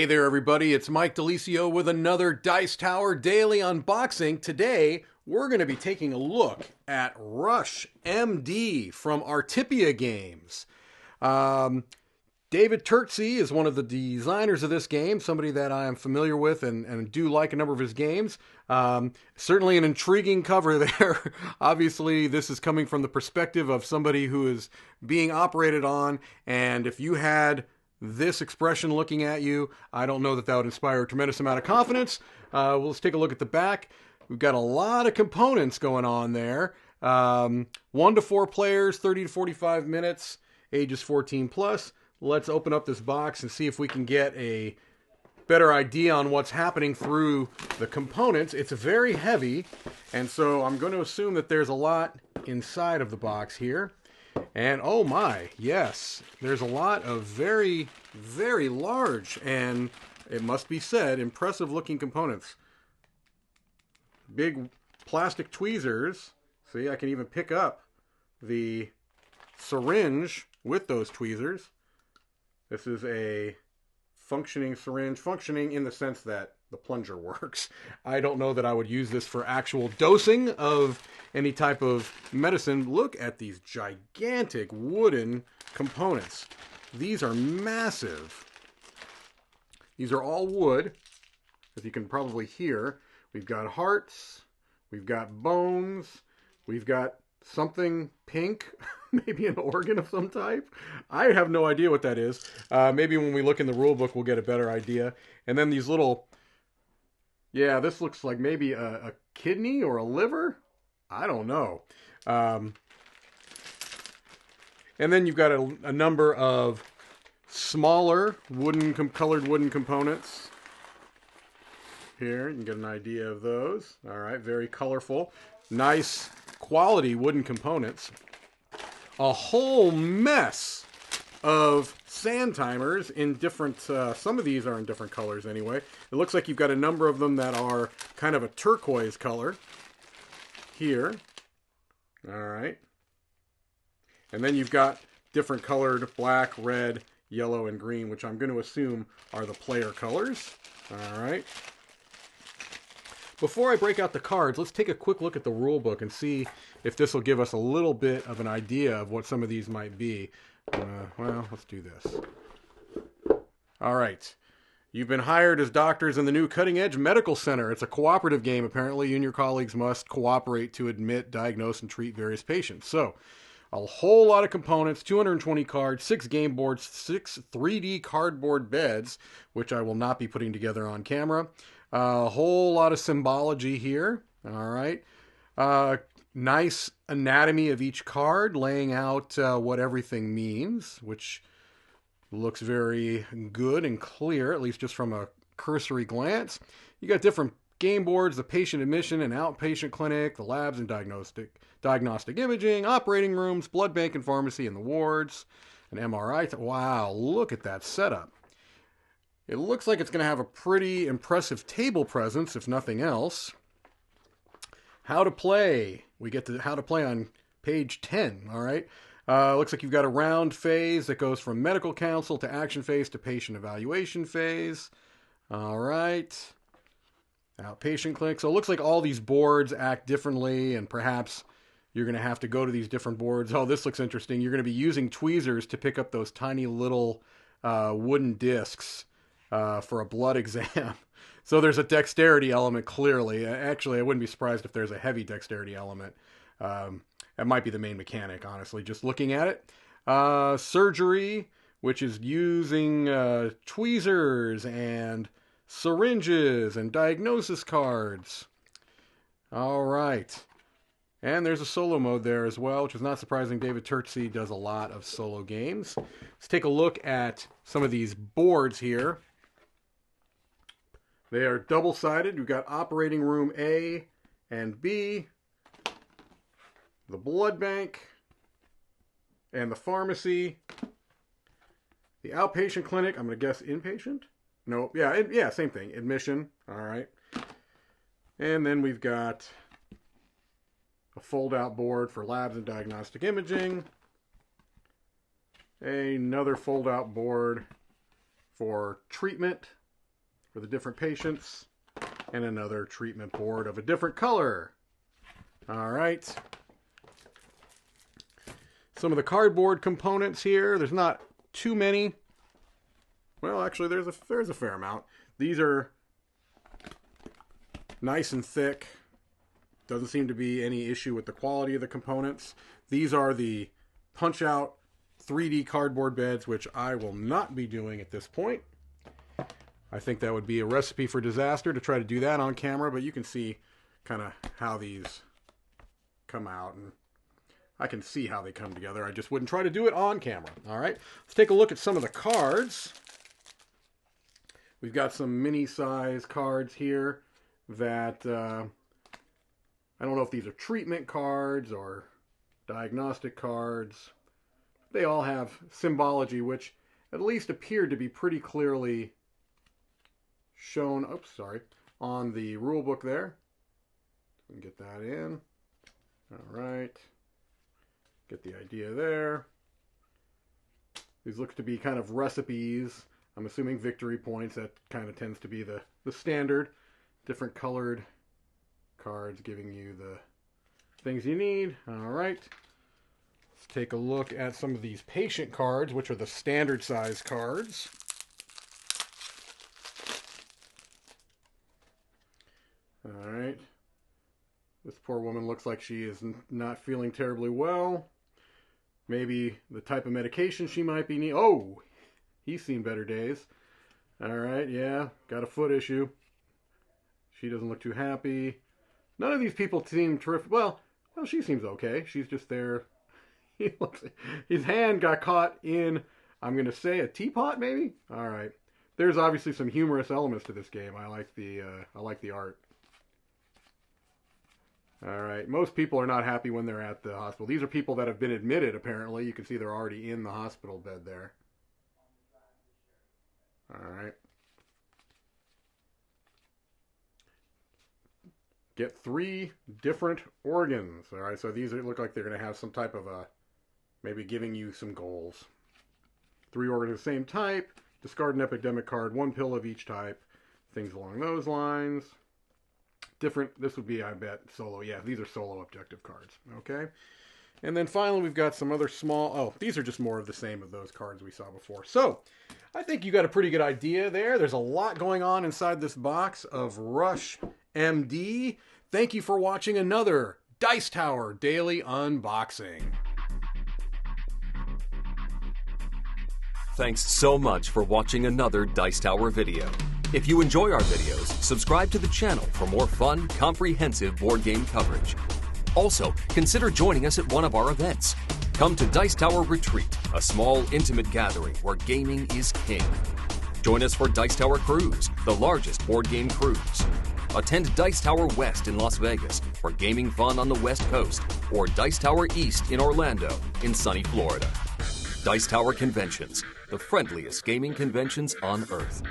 Hey there, everybody. It's Mike DeLisio with another Dice Tower Daily Unboxing. Today, we're going to be taking a look at Rush MD from Artipia Games. David Turtsey is one of the designers of this game, somebody that I am familiar with and do like a number of his games. Certainly an intriguing cover there. Obviously, this is coming from the perspective of somebody who is being operated on, and if you had this expression looking at you, I don't know that that would inspire a tremendous amount of confidence. Let's take a look at the back. We've got a lot of components going on there. 1 to 4 players, 30 to 45 minutes, ages 14 plus. Let's open up this box and see if we can get a better idea on what's happening through the components. It's very heavy, and so I'm going to assume that there's a lot inside of the box here. And oh my, yes, there's a lot of very, very large and, it must be said, impressive looking components. Big plastic tweezers. See, I can even pick up the syringe with those tweezers. This is a functioning syringe, functioning in the sense that the plunger works. I don't know that I would use this for actual dosing of any type of medicine. Look at these gigantic wooden components. These are massive. These are all wood, as you can probably hear. We've got hearts, we've got bones, we've got something pink, maybe an organ of some type. I have no idea what that is. Maybe when we look in the rule book, we'll get a better idea. And then these little, yeah, this looks like maybe a kidney or a liver. I don't know. And then you've got a number of smaller colored wooden components. Here, you can get an idea of those. All right, very colorful. Nice quality wooden components. A whole mess of sand timers in different, some of these are in different colors anyway. It looks like you've got a number of them that are kind of a turquoise color here. All right. And then you've got different colored black, red, yellow, and green, which I'm going to assume are the player colors. All right. Before I break out the cards, let's take a quick look at the rule book and see if this will give us a little bit of an idea of what some of these might be. Well, let's do this. All right. You've been hired as doctors in the new Cutting Edge Medical Center. It's a cooperative game, apparently. You and your colleagues must cooperate to admit, diagnose, and treat various patients. So, a whole lot of components, 220 cards, 6 game boards, 6 3D cardboard beds, which I will not be putting together on camera. A whole lot of symbology here. All right. Nice anatomy of each card, laying out what everything means, which looks very good and clear, at least just from a cursory glance. You got different game boards, the patient admission and outpatient clinic, the labs and diagnostic imaging, operating rooms, blood bank and pharmacy, and the wards, an MRI. Wow, look at that setup. It looks like it's going to have a pretty impressive table presence, if nothing else. How to play. We get to how to play on page 10, all right? Looks like you've got a round phase that goes from medical counsel to action phase to patient evaluation phase. All right. Outpatient clinic. So it looks like all these boards act differently, and perhaps you're going to have to go to these different boards. Oh, this looks interesting. You're going to be using tweezers to pick up those tiny little wooden discs for a blood exam. So there's a dexterity element, clearly. Actually, I wouldn't be surprised if there's a heavy dexterity element. That might be the main mechanic, honestly, just looking at it. Surgery, which is using tweezers and syringes and diagnosis cards. All right. And there's a solo mode there as well, which is not surprising. David Turtsey does a lot of solo games. Let's take a look at some of these boards here. They are double-sided. You've got operating room A and B, the blood bank, and the pharmacy, the outpatient clinic. I'm going to guess inpatient? No, yeah, same thing. Admission. All right. And then we've got a fold-out board for labs and diagnostic imaging, another fold-out board for treatment for the different patients, and another treatment board of a different color. All right. Some of the cardboard components here. There's not too many. Well, actually, there's a fair amount. These are nice and thick. Doesn't seem to be any issue with the quality of the components. These are the punch-out 3D cardboard beds, which I will not be doing at this point. I think that would be a recipe for disaster to try to do that on camera, but you can see kind of how these come out, and I can see how they come together. I just wouldn't try to do it on camera. All right, let's take a look at some of the cards. We've got some mini-size cards here that I don't know if these are treatment cards or diagnostic cards. They all have symbology, which at least appeared to be pretty clearly shown, on the rule book there. Get that in. All right. Get the idea there. These look to be kind of recipes. I'm assuming victory points. That kind of tends to be the standard. Different colored cards giving you the things you need. All right. Let's take a look at some of these patient cards, which are the standard size cards. All right. This poor woman looks like she is not feeling terribly well. Maybe the type of medication she might be needing. Oh, he's seen better days. All right, yeah, got a foot issue. She doesn't look too happy. None of these people seem terrific. Well, she seems okay. She's just there. His hand got caught in, I'm going to say, a teapot, maybe? All right. There's obviously some humorous elements to this game. I like the art. All right. Most people are not happy when they're at the hospital. These are people that have been admitted, apparently. You can see they're already in the hospital bed there. All right. Get 3 different organs. All right. So these look like they're going to have some type of maybe giving you some goals. 3 organs of the same type. Discard an epidemic card. 1 pill of each type. Things along those lines. Different, this would be, I bet, solo. Yeah, these are solo objective cards. Okay. And then finally, we've got some other small, these are just more of the same of those cards we saw before. So, I think you got a pretty good idea there. There's a lot going on inside this box of Rush MD. Thank you for watching another Dice Tower Daily Unboxing. Thanks so much for watching another Dice Tower video. If you enjoy our videos, subscribe to the channel for more fun, comprehensive board game coverage. Also, consider joining us at one of our events. Come to Dice Tower Retreat, a small, intimate gathering where gaming is king. Join us for Dice Tower Cruise, the largest board game cruise. Attend Dice Tower West in Las Vegas for gaming fun on the West Coast, or Dice Tower East in Orlando in sunny Florida. Dice Tower Conventions, the friendliest gaming conventions on Earth.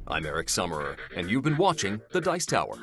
I'm Eric Summerer, and you've been watching The Dice Tower.